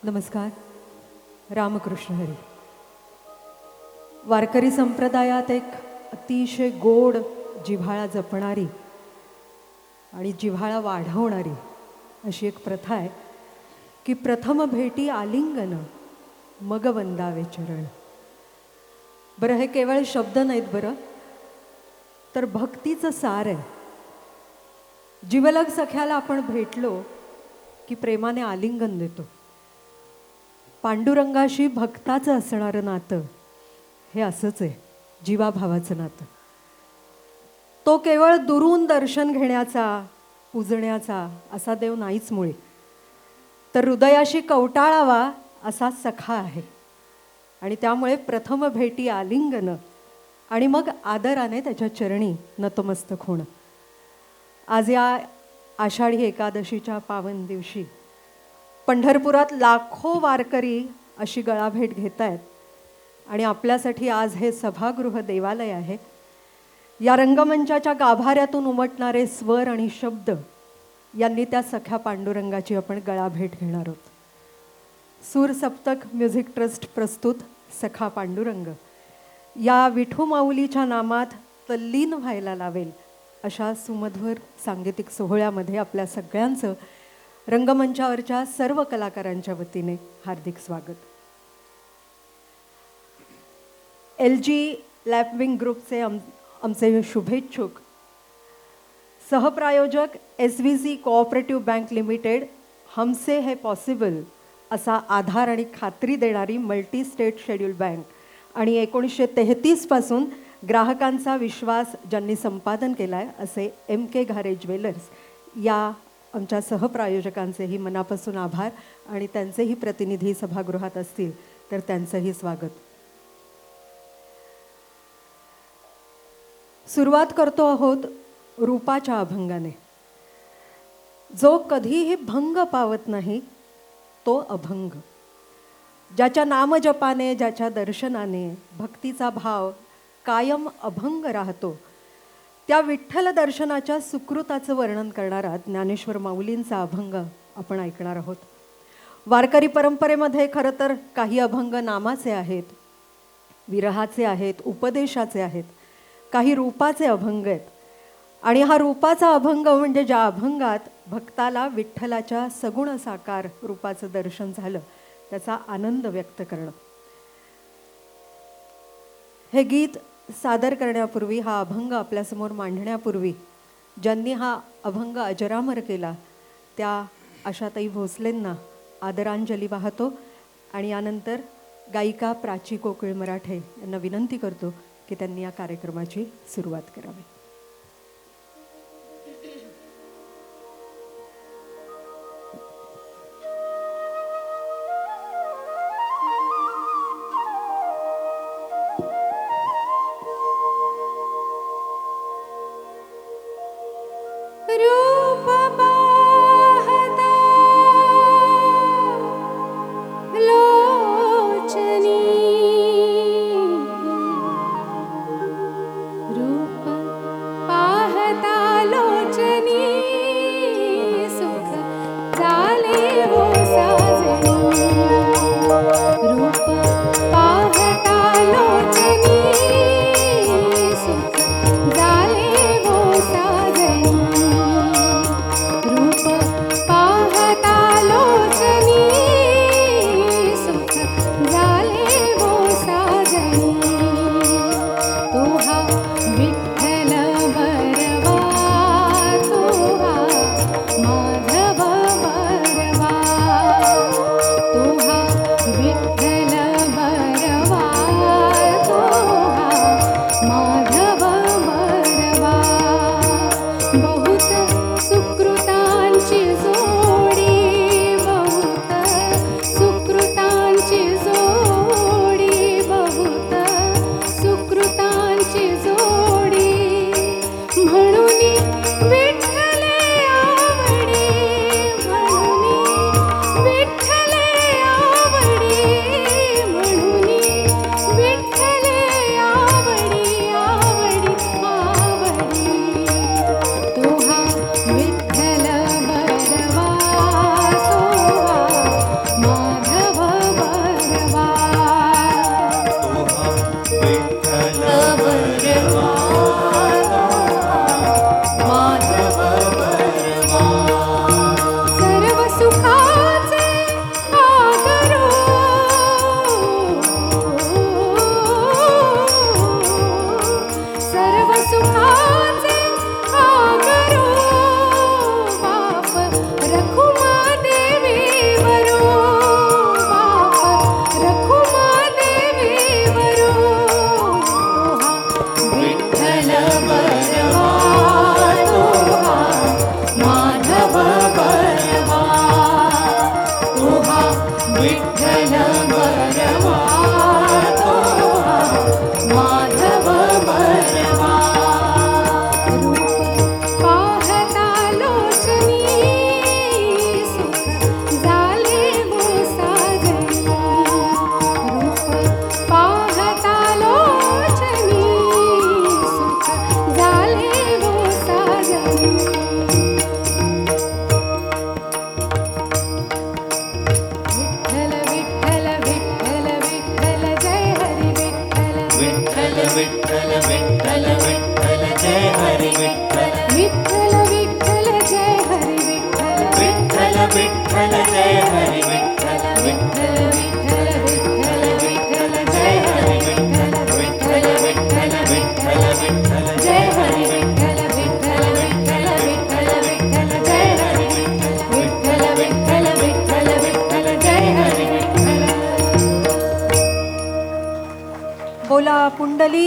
नमस्कार. रामकृष्ण हरी. वारकरी संप्रदायात एक अतिशय गोड जिव्हाळा जपणारी आणि जिव्हाळा वाढवणारी अशी एक प्रथा आहे की प्रथम भेटी आलिंगन मग वंदावे चरण. बरं, हे केवळ शब्द नाहीत बरं, तर भक्तीचं सार आहे. जिवलग सख्याला आपण भेटलो की प्रेमाने आलिंगन देतो. पांडुरंगाशी भक्ताचं असणारं नातं हे असंच आहे, जीवाभावाचं नातं. तो केवळ दुरून दर्शन घेण्याचा, पूजण्याचा असा देव नाहीच मुळे, तर हृदयाशी कवटाळावा असा सखा आहे. आणि त्यामुळे प्रथम भेटी आलिंगन आणि मग आदराने त्याच्या चरणी नतमस्तक होणं. आज या आषाढी एकादशीच्या पावन दिवशी पंढरपुरात लाखो वारकरी अशी गळाभेट घेत आहेत. आणि आपल्यासाठी आज हे सभागृह देवालय आहे. या रंगमंचाच्या गाभाऱ्यातून उमटणारे स्वर आणि शब्द यांनी त्या सख्या पांडुरंगाची आपण गळाभेट घेणार आहोत. सूर सप्तक म्युझिक ट्रस्ट प्रस्तुत सखा पांडुरंग या विठू माऊलीच्या नामात तल्लीन व्हायला लावेल अशा सुमधुर सांगीतिक सोहळ्यामध्ये आपल्या सगळ्यांचं रंगमंचावरच्या सर्व कलाकारांच्या वतीने हार्दिक स्वागत. LG लॅपविंग ग्रुपचे आमचे शुभेच्छुक सहप्रायोजक SVC कोऑपरेटिव्ह बँक लिमिटेड, हमसे है पॉसिबल असा आधार आणि खात्री देणारी मल्टी स्टेट शेड्यूल बँक आणि 1933 पासून ग्राहकांचा विश्वास ज्यांनी संपादन केला आहे असे MK घारे ज्वेलर्स या आमच्या सहप्रायोजकांचेही मनापासून आभार. आणि त्यांचेही प्रतिनिधी सभागृहात असतील तर त्यांचंही स्वागत. सुरुवात करतो आहोत रूपाच्या अभंगाने. जो कधीही भंग पावत नाही तो अभंग. ज्याच्या नामजपाने, ज्याच्या दर्शनाने भक्तीचा भाव कायम अभंग राहतो, त्या विठ्ठल दर्शनाच्या सुकृताचं वर्णन करणारा ज्ञानेश्वर माऊलींचा अभंग आपण ऐकणार आहोत. वारकरी परंपरेमध्ये खरं तर काही अभंग नामाचे आहेत, विरहाचे आहेत, उपदेशाचे आहेत, काही रूपाचे अभंग आहेत. आणि हा रूपाचा अभंग म्हणजे ज्या अभंगात भक्ताला विठ्ठलाच्या सगुण साकार रूपाचं दर्शन झालं त्याचा आनंद व्यक्त करणं. हे गीत सादर करण्यापूर्वी, हा अभंग आपल्यासमोर मांडण्यापूर्वी ज्यांनी हा अभंग अजरामर केला त्या आशाताई भोसलेंना आदरांजली वाहतो. आणि यानंतर गायिका प्राची कोकिळ मराठे यांना विनंती करतो की त्यांनी या कार्यक्रमाची सुरुवात करावी.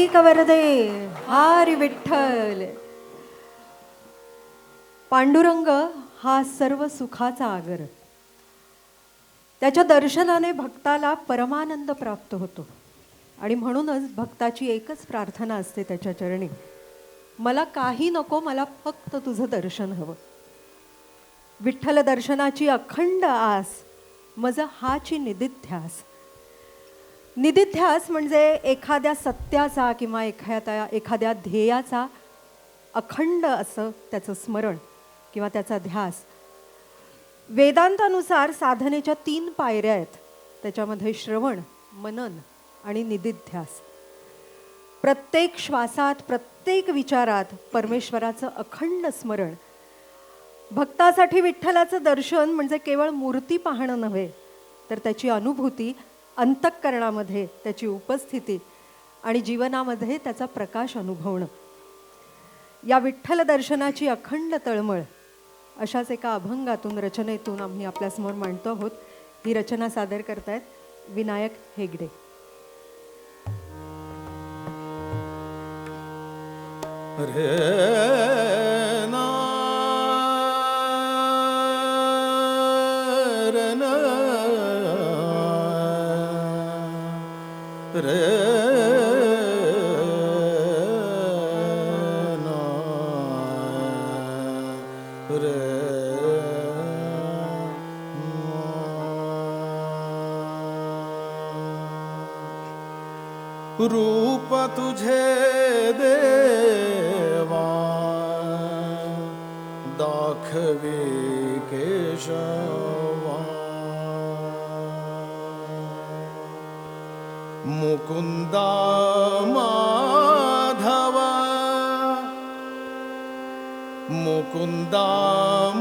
पुंडलीक वरदे हरी विठ्ठल. पांडुरंग हा सर्व सुखाचा आगर. त्याच्या दर्शनाने भक्ताला परमानंद प्राप्त होतो आणि म्हणूनच भक्ताची एकच प्रार्थना असते त्याच्या चरणी, मला काही नको, मला फक्त तुझं दर्शन हवं. विठ्ठल दर्शनाची अखंड आस मज हाची निदिध्यास. निदिध्यास म्हणजे एखाद्या सत्याचा किंवा एखाद्या ध्येयाचा अखंड असं त्याचं स्मरण किंवा त्याचा ध्यास. वेदांतानुसार साधनेच्या 3 पायऱ्या आहेत. त्याच्यामध्ये श्रवण, मनन आणि निदिध्यास. प्रत्येक श्वासात, प्रत्येक विचारात परमेश्वराचं अखंड स्मरण. भक्तासाठी विठ्ठलाचं दर्शन म्हणजे केवळ मूर्ती पाहणं नव्हे, तर त्याची अनुभूती, अंतःकरणामध्ये त्याची उपस्थिती आणि जीवनामध्ये त्याचा प्रकाश अनुभवणं. या विठ्ठल दर्शनाची अखंड तळमळ अशाच एका अभंगातून, रचनेतून आम्ही आपल्यासमोर मांडतो आहोत. ही रचना सादर करतायत विनायक हेगडे. रूप तुझे देवा दाखवे केशवा. मुकुंदा माधवा मुकुंदा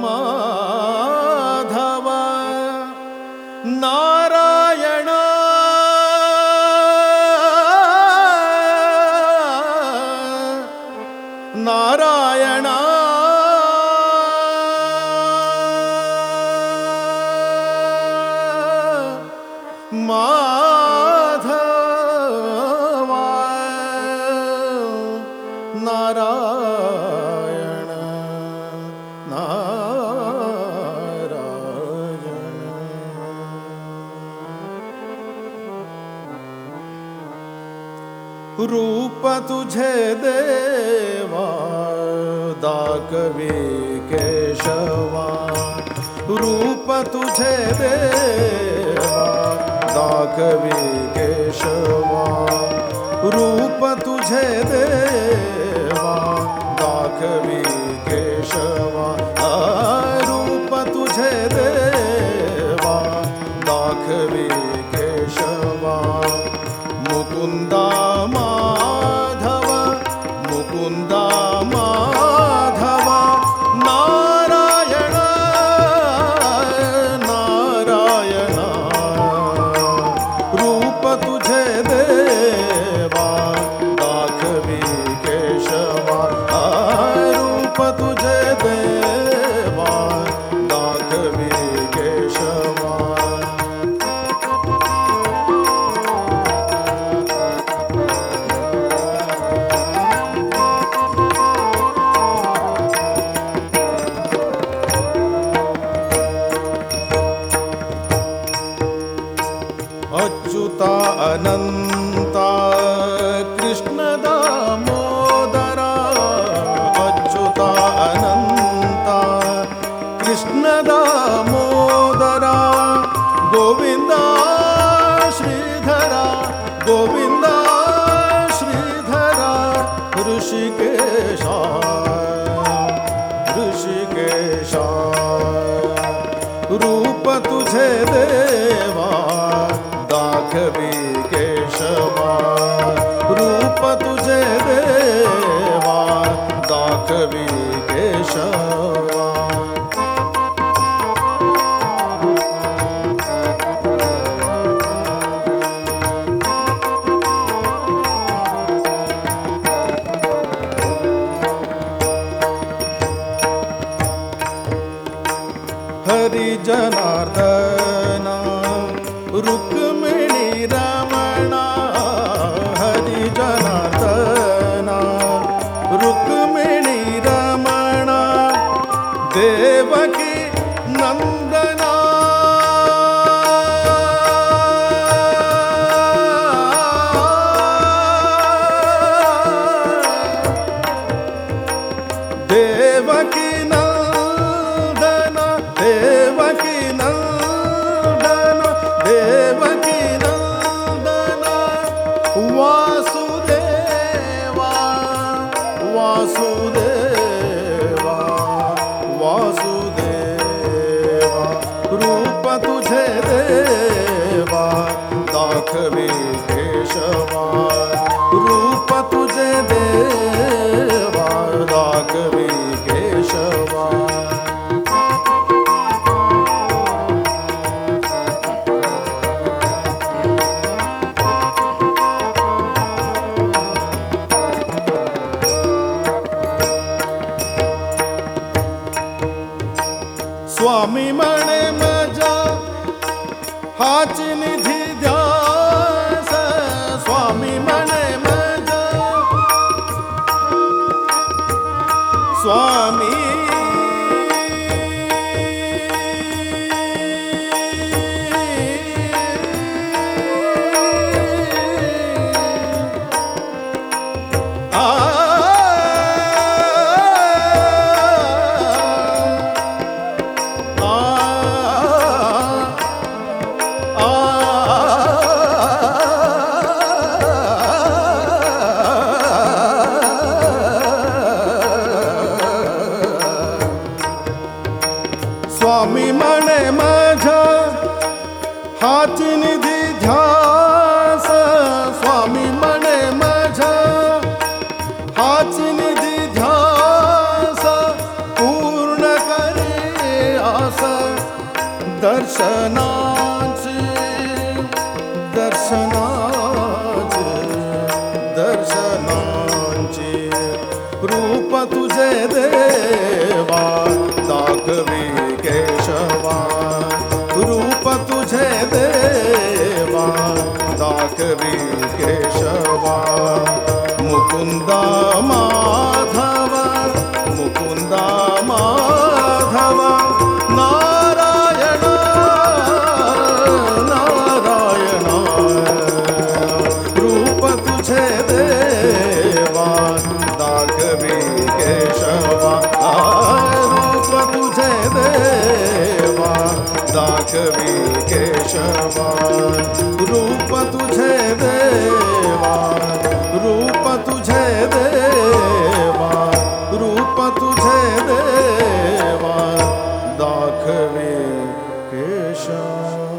माधवा नारायण नारायण माधवा नारायण नारायण. रूप तुझे देवा दाखवे केशवा. रूप तुझे देवा दाखवे केशवा. रूप तुझे देवा दाखवे केशवा. रूप तुझे देवा दाखवे केशवा. मुकुंदा माधव मुकुंदा माधव नारायण नारायण. रूप तुझे देवा दाखवे केशवा. रूप तुझे देवा दाखवे केशवा. अच्युता अनंता कृष्ण दामोदरा. अच्युता अनंता कृष्ण दामोदरा. गोविंदा श्रीधरा गोविंदा श्रीधरा. ऋषिकेशा ऋषिकेशा. रूप तुझे देवा दाखवे केशवा. रूप तुझे देवा दाखवे केशवा. हरी जनार्दना रुक्मिणी रमणा. हरी जनार्दना नंदना देवकी नंदना देवकी नंदना देवकी नंदना वासुदेवा वासुदेवा वासुदेवा रूप तुझे देवा दाखवी केशवा रूप तुझे देवा दाखवी केशवा स्वामी म्हणे माझ्या हाच निधी ध्यास स्वामी म्हणे माझ्या स्वामी स्वामी म्हणे माझ्या हाच निधी ध्यास स्वामी म्हणे माझ्या हाच निधी ध्यास पूर्ण करे आस दर्शनाचे दर्शनाचे दर्शनाचे रूप तुझे देवा दाखवी केशवा रूप तुझे देवा दाखवी केशवा मुकुंदा माधव मुकुंदा माधव नारायण नारायण रूप तुझे देवा दाखवी केशवा रूप तुझे देवा दाखवी केशवा रूप तुझे देवा रूप तुझे देवा रूप तुझे देवा दाखवी केशवा